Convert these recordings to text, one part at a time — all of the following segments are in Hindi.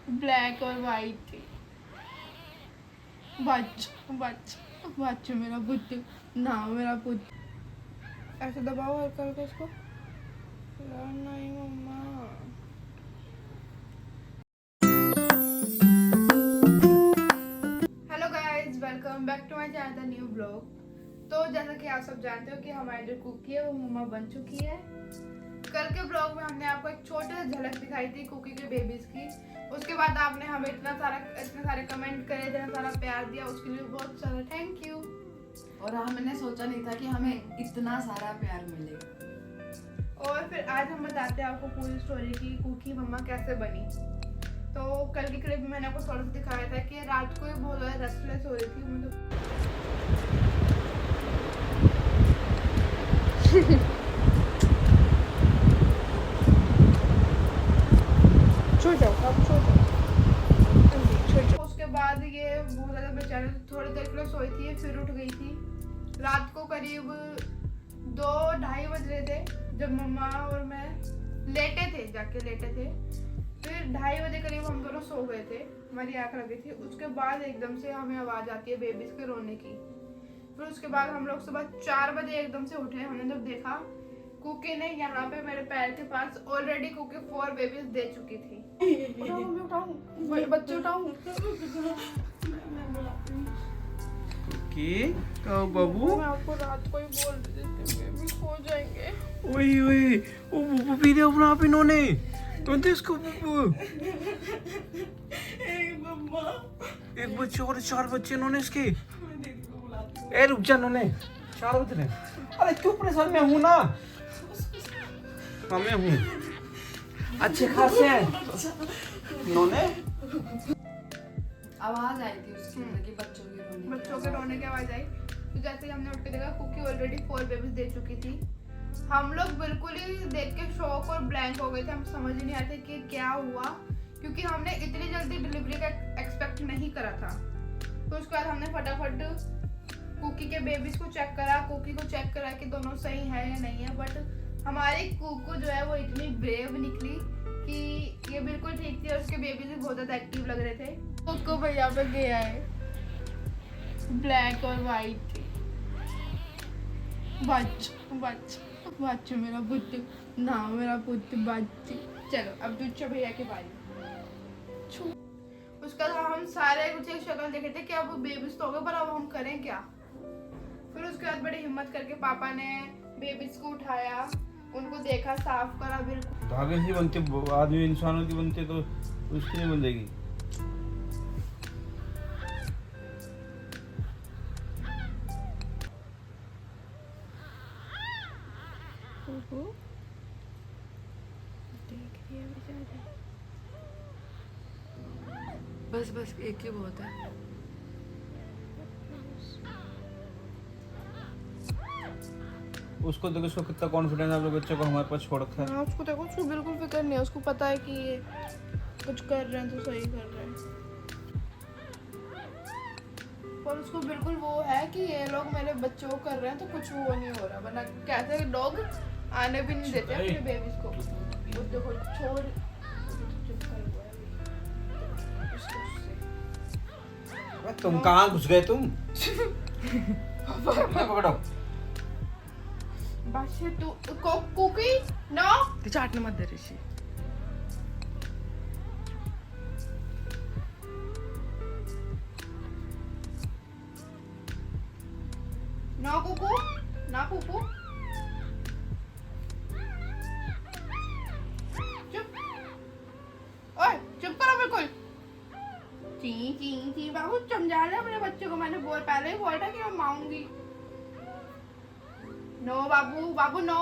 ब्लैक और वाइट थी। बच्चू मेरा पुत्तू ना, मेरा पुत्तू। ऐसे दबाओ हल्का हल्का इसको। यार नहीं मम्मा। Hello guys, welcome back to my channel new blog. तो जैसा कि आप सब जानते हो कि हमारी जो कुकी है वो मम्मा बन चुकी है। कल के ब्लॉग में हमने आपको एक छोटी सी झलक दिखाई थी कुकी के बेबीज की। उसके बाद आपने हमें इतने सारे कमेंट करे, इतना सारा प्यार दिया, उसके लिए बहुत सारा थैंक यू। और हमने सोचा नहीं था कि हमें इतना सारा प्यार मिलेगा। और फिर आज हम बताते हैं आपको पूरी स्टोरी की कुकी मम्मा कैसे बनी। तो कल की क्लिप में मैंने आपको थोड़ा सा दिखाया था कि रात को बहुत ज़्यादा रेस्टलेस हो रही थी उसके बाद ये बहुत ज़्यादा बेचारे थोड़ी देर के लिए सोई थी, फिर उठ गई थी। रात को करीब 2-2:30 बज रहे थे जब मम्मा और मैं लेटे थे, जाके लेटे थे। फिर 2:30 बजे करीब हम दोनों सो गए थे, हमारी आँख लगी थी। उसके बाद एकदम से हमें आवाज़ आती है बेबीज के रोने की। फिर उसके बाद हम लोग सुबह 4 बजे एकदम से उठे। हमने जब देखा कुकी ने यहाँ पे मेरे पैर के पास ऑलरेडी कुकी 4 बेबीज दे चुकी थी। उठाऊं बच्चे उठाऊं। कुकी तो बाबू मैं आपको रात को ही बोल रही थी बेबी खो जाएंगे। ओए ओए ओ बुबू पी दे अपना आप इन्होंने तो इसको बुबू एक बच्चे और 4 बच्चे इन्होंने इसके। ए रुक जा, इन्होंने 4 बच्चे ने। अरे क्यों परेशान, मैं हूं ना। हाँ मैं हूं, अच्छे खासे हैं इन्होंने। आवाज आई थी उसकी अंदर की बच्चों के रोने की आवाज आई। तो जैसे ही हमने उठ के देखा कुकी ऑलरेडी 4 बेबीज दे चुकी थी। हम लोग बिल्कुल ही देख के शॉक और ब्लैंक हो गए थे। हम समझ ही नहीं आते कि क्या हुआ, क्योंकि हमने इतनी जल्दी डिलीवरी का एक्सपेक्ट नहीं करा था। तो उसके बाद हमने फटाफट कुकी के बेबीज को चेक करा, कुकी को चेक करा कि दोनों सही है या नहीं है। बट हमारी कुकू जो है वो इतनी ब्रेव निकली कि ये बिल्कुल ठीक थी और उसके बेबीज भी बहुत ज्यादा एक्टिव लग रहे थे। कुकू भैया पे गया है, ब्लैक और वाइट थी। बच्चू मेरा पुत्तू ना, मेरा पुत्तू बच्ची। चलो अब दूसरे भैया के बारी। उसका हम सारे कुछ एक शक्ल देखे थे कि अब बेबीज तो हो गए, पर अब हम करें क्या। फिर उसके बाद बड़ी हिम्मत करके पापा ने बेबीज को उठाया, उनको देखा, साफ करा बिल्कुल। धागे से बनते आदमी, इंसानों की बनते तो उसकी नहीं बंधेगी। देख रही है बेचारी। बस बस एक ही बहुत है। उसको देखो, उसको कितना कॉन्फिडेंस है, अपने बच्चे को हमारे पास छोड़ रखा है। हाँ उसको देखो, उसको बिल्कुल फिक्र नहीं है। उसको पता है कि ये कुछ कर रहे हैं तो सही कर रहे हैं, पर उसको बिल्कुल वो है कि ये लोग मेरे बच्चों को कर रहे हैं तो कुछ वो नहीं हो रहा। वरना कैसे डॉग आने भी नहीं देते अपने बेबीज को। वो देखो छोड़, चुप कर हुआ है उससे। तुम कहाँ घुस गए तुम? पकड़ो। बस ये तू कुकी नो चाटने मत दे ऋषि। ना कुकू, ना कुकू, चुप। ओए चुप करो बिल्कुल। ची ची ची बाबू समझा ले अपने बच्चे को। मैंने पहले ही बोला था कि मैं मांगूंगी। नो बाबू, बाबू नो।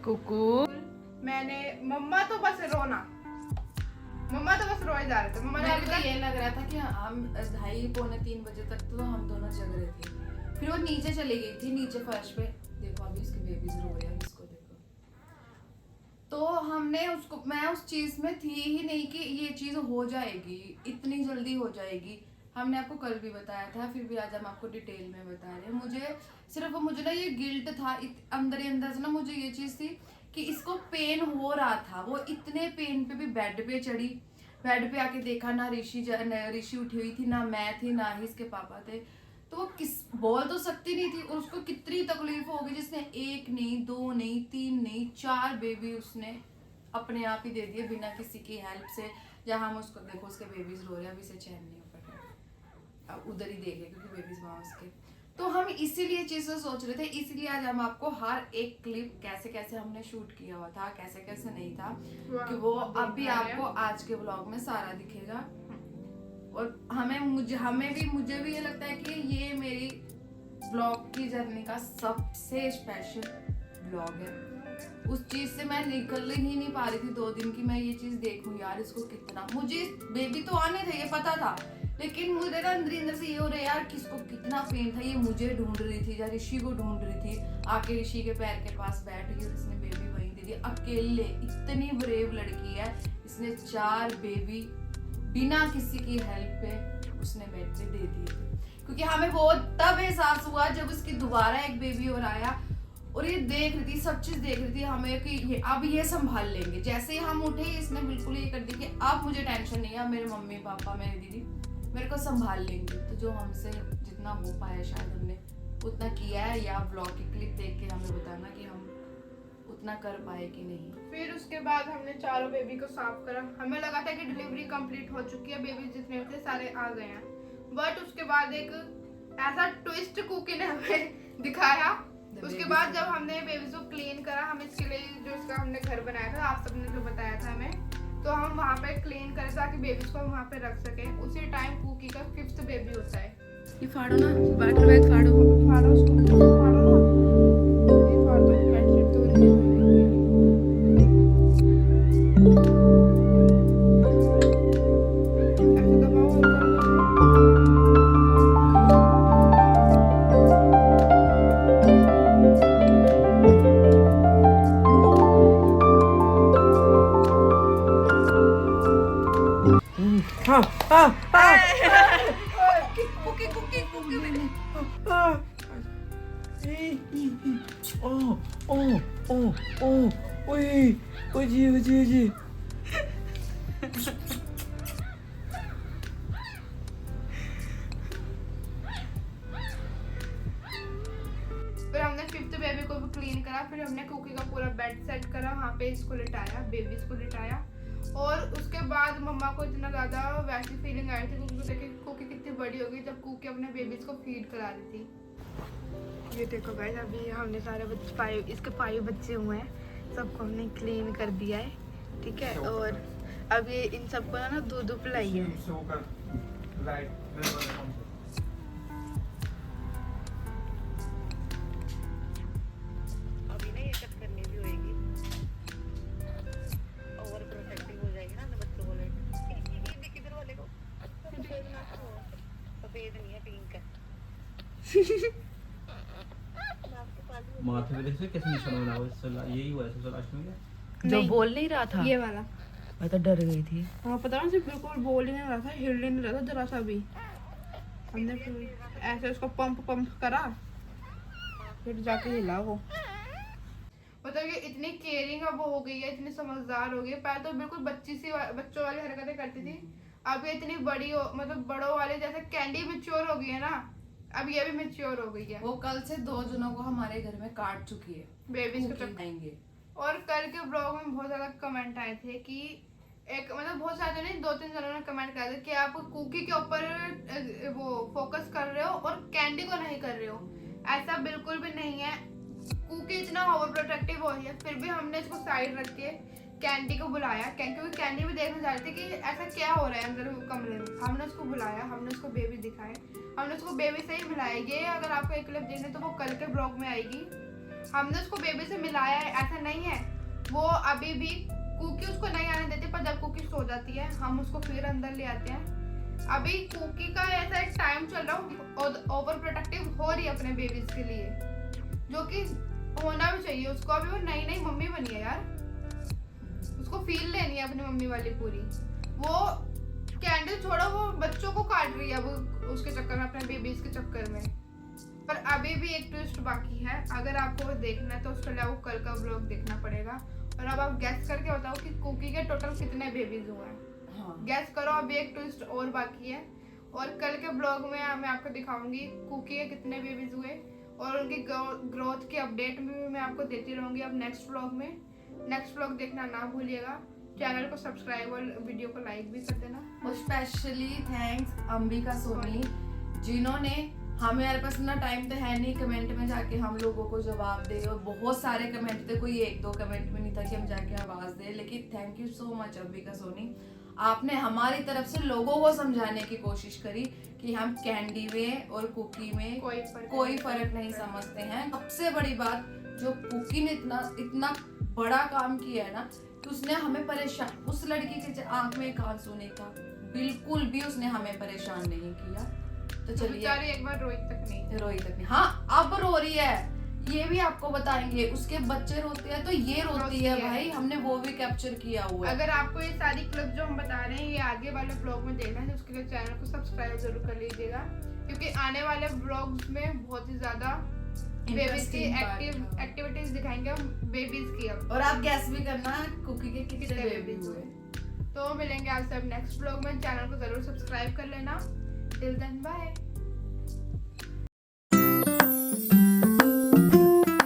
कुकू मैंने मम्मा तो बस रोना, मम्मा तो बस रोए जा रहे थे। मम्मा मेरे को ये लग रहा था कि हम 2:30-3 बजे तक तो हम दोनों जग रहे थे। फिर वो नीचे चली गई थी, नीचे फर्श पे। देखो अभी उसके बेबीज रो रहे हैं, इसको देखो। तो हमने उसको, मैं उस चीज में थी ही नहीं कि ये चीज हो जाएगी, इतनी जल्दी हो जाएगी। हमने आपको कल भी बताया था, फिर भी आज हम आपको डिटेल में बता रहे हैं। मुझे ना ये गिल्ट था अंदर ही अंदर से ना, मुझे ये चीज थी कि इसको पेन हो रहा था। वो इतने पेन पे भी बेड पे चढ़ी, बेड पे आके देखा ना ऋषि उठी हुई थी, ना मैं थी, ना ही इसके पापा थे। तो वो किस बोल तो सकती नहीं थी, और उसको कितनी तकलीफ होगी जिसने 1 नहीं 2 नहीं 3 नहीं 4 बेबी उसने अपने आप ही दे दिए बिना किसी की हेल्प से। जहाँ हम उसको देखो उसके बेबीज रो रहे हैं, अभी से चैन नहीं हो पा, अब उधर ही देखे क्योंकि बेबीज वहाँ उसके। तो हम इसीलिए चीजें सोच रहे थे, इसीलिए आज हम आपको हर एक क्लिप कैसे कैसे हमने शूट किया हुआ था, कैसे कैसे नहीं था, कि वो अभी आपको आज के ब्लॉग में सारा दिखेगा। और मुझे भी ये लगता है कि ये मेरी ब्लॉग की जर्नी का सबसे स्पेशल ब्लॉग है। उस चीज से मैं निकल ही नहीं पा रही थी 2 दिन की, मैं ये चीज देखूं यार इसको कितना, मुझे बेबी तो आने थे ये पता था, लेकिन मुझे ना अंदर से ये हो रहा है यार किसको कितना पेन था। ये मुझे ढूंढ रही थी या ऋषि को ढूंढ रही थी, आके ऋषि के पैर के पास बैठ गई, इसने बेबी वहीं दे दी अकेले। इतनी ब्रेव लड़की है, इसने 4 बेबी बिना किसी की हेल्प पे उसने बेड पे दे दिए थे। क्योंकि हमें वो तब एहसास हुआ जब उसकी दोबारा एक बेबी और आया, और ये देख रही थी, सब चीज देख रही थी हमें कि ये अब ये संभाल लेंगे। जैसे ही हम उठे इसने बिल्कुल ये कर दी कि अब मुझे टेंशन नहीं है, मेरे मम्मी पापा मेरी दीदी मेरे को संभाल लेंगे। तो जो हमसे जितना हो पाया शायद हमने उतना किया है, या ब्लॉग की क्लिप देख के हमें बताना कि हम उतना कर पाए कि नहीं। फिर उसके बाद हमने 4 बेबी को साफ करा। हमें लगा था कि डिलीवरी कंप्लीट हो चुकी है, बेबी जितने थे सारे आ गए हैं, बट उसके बाद एक ऐसा ट्विस्ट कुकी ने हमें दिखाया। उसके बाद जब हमने बेबीज को क्लीन करा, हम इसके लिए जो इसका हमने घर बनाया था, आप सबने जो बताया था हमें, तो हम वहाँ पे क्लीन करें ताकि बेबीज को हम वहाँ पे रख सके। उसी टाइम कुकी का 5th बेबी होता है। ये फाड़ो ना, वाटर बैग फाड़ो उसको फाड़ो ना, ये फाड़ दो, बेडशीट तो नहीं है। ऐसे दबाओ और कर दो। फिर हमने 5th बेबी को भी क्लीन करा। फिर हमने कुकी का पूरा बेड सेट करा, वहाँ पे इसको लिटाया, बेबीज को लिटाया। और उसके बाद मम्मा को इतना ज़्यादा वैसी फीलिंग आई थी क्योंकि देखिए कुकी कितनी बड़ी हो गई जब कुकी अपने बेबीज को फीड करा रही थी। ये देखो गाइस, अभी हमने सारे बच्चे इसके 5 बच्चे हुए हैं, सबको हमने क्लीन कर दिया है, ठीक है। और अब ये इन सबको ना दूध पिलाई है। अभी ना ये कट करनी भी होएगी, ओवर प्रोटेक्टिव हो जाएगी ना बच्चों को लेकर। ये किधर वाले को सफेद ना हो, सफेद नहीं है, पिंक है। माथे पे देखिए कैसे निशान बना हुआ है, यही हुआ है सबसे लास्ट में क्या जो बोल नहीं रहा था, ये वाला। मैं तो डर गई थी। हाँ पता ना, सिर्फ बिल्कुल बोल ही नहीं रहा था, हिल ही नहीं रहा था जरा सा भी। हमने फिर ऐसे उसको पंप करा, फिर जाके हिला वो। मतलब ये इतनी केयरिंग अब हो गई है, इतनी समझदार हो गई है। पहले तो बिल्कुल बच्चों वाली हरकतें करती थी, अब ये इतनी बड़ी हो, मतलब बड़ों वाले जैसे कैंडी मैच्योर हो गई है ना, अब ये भी मैच्योर हो गई है। वो कल से 2 जनों को हमारे घर में काट चुकी है, बेबीज को आएंगे। और कल के ब्लॉग में बहुत ज्यादा कमेंट आए थे कि एक मतलब बहुत सारे नहीं 2-3 जनों ने कमेंट किया था कि आप कुकी के ऊपर वो फोकस कर रहे हो और कैंडी को नहीं कर रहे हो। ऐसा बिल्कुल भी नहीं है। कुकी इतना ओवर प्रोटेक्टिव हो रही है, फिर भी हमने इसको साइड रख के कैंडी को बुलाया, क्योंकि कैंडी भी देखना चाह रही थी कि ऐसा क्या हो रहा है अंदर कमरे में। हमने उसको बुलाया, हमने उसको बेबी दिखाए, हमने उसको बेबी से ही मिलाया। ये अगर आपको एक क्लिप देखनी तो वो कल के ब्लॉग में आएगी। हमने उसको बेबी से मिलाया है, ऐसा नहीं है। वो अभी भी कुकी उसको नहीं आने देती, पर जब कुकी सो जाती है हम उसको फिर अंदर ले आते हैं। अभी कुकी का ऐसा एक टाइम चल रहा है, ओवर प्रोटेक्टिव हो रही है अपने बेबीज के लिए, जो कि होना भी चाहिए उसको। अभी वो नई मम्मी बनी है यार, उसको फील लेनी है अपनी मम्मी वाली पूरी। वो कैंडल छोड़ो, वो बच्चों को काट रही है अब उसके चक्कर में, अपने बेबीज के चक्कर में। पर अभी भी एक ट्विस्ट बाकी है। अगर आपको देखना है तो उसके लिए आपको कल का व्लॉग देखना पड़ेगा। और अब आप गैस करके बताओ कि कुकी के टोटल कितने बेबीज हुए हैं। हाँ गैस करो, अभी एक ट्विस्ट और बाकी है। और कल के ब्लॉग में मैं आपको दिखाऊंगी कुकी के कितने बेबीज हुए और उनकी ग्रोथ की अपडेट भी मैं आपको देती रहूंगी अब नेक्स्ट व्लॉग में। नेक्स्ट व्लॉग देखना ना भूलिएगा। चैनल को सब्सक्राइब और वीडियो को लाइक भी कर देना। और स्पेशली थैंक्स अंबिका सोनी, जिन्होंने हमें, हमारे पास इतना टाइम तो है नहीं कमेंट में जाके हम लोगों को जवाब दे। और बहुत सारे कमेंट थे, कोई एक दो कमेंट में नहीं था कि हम जाके आवाज दे। लेकिन thank you so much Ambika Soni, आपने हमारी तरफ से लोगों को समझाने की कोशिश करी कि हम कैंडी में और कुकी में कोई फर्क नहीं समझते हैं। सबसे बड़ी बात जो कुकी ने इतना बड़ा काम किया है ना, कि उसने हमें परेशान, उस लड़की के आंख में एक आंसू नहीं था, बिल्कुल भी उसने हमें परेशान नहीं किया। तो चलिए, बेचारी एक बार रोई तक नहीं। हाँ अब रो रही है, ये भी आपको बताएंगे। उसके बच्चे रोते हैं तो ये रोती है भाई, हमने वो भी कैप्चर किया हुआ है। अगर आपको ये सारी क्लिप जो हम बता रहे हैं ये आगे वाले ब्लॉग में देखना है तो उसके लिए चैनल को सब्सक्राइब जरूर कर लीजिएगा, क्योंकि आने वाले ब्लॉग्स में बहुत ही ज्यादा बेबीज की एक्टिविटीज दिखाएंगे हम बेबीज की अब। और आप गैस भी करना कुकी के कितने बेबी हुए। तो मिलेंगे आपसे अब नेक्स्ट ब्लॉग में। चैनल को जरूर सब्सक्राइब कर लेना। Till then bye.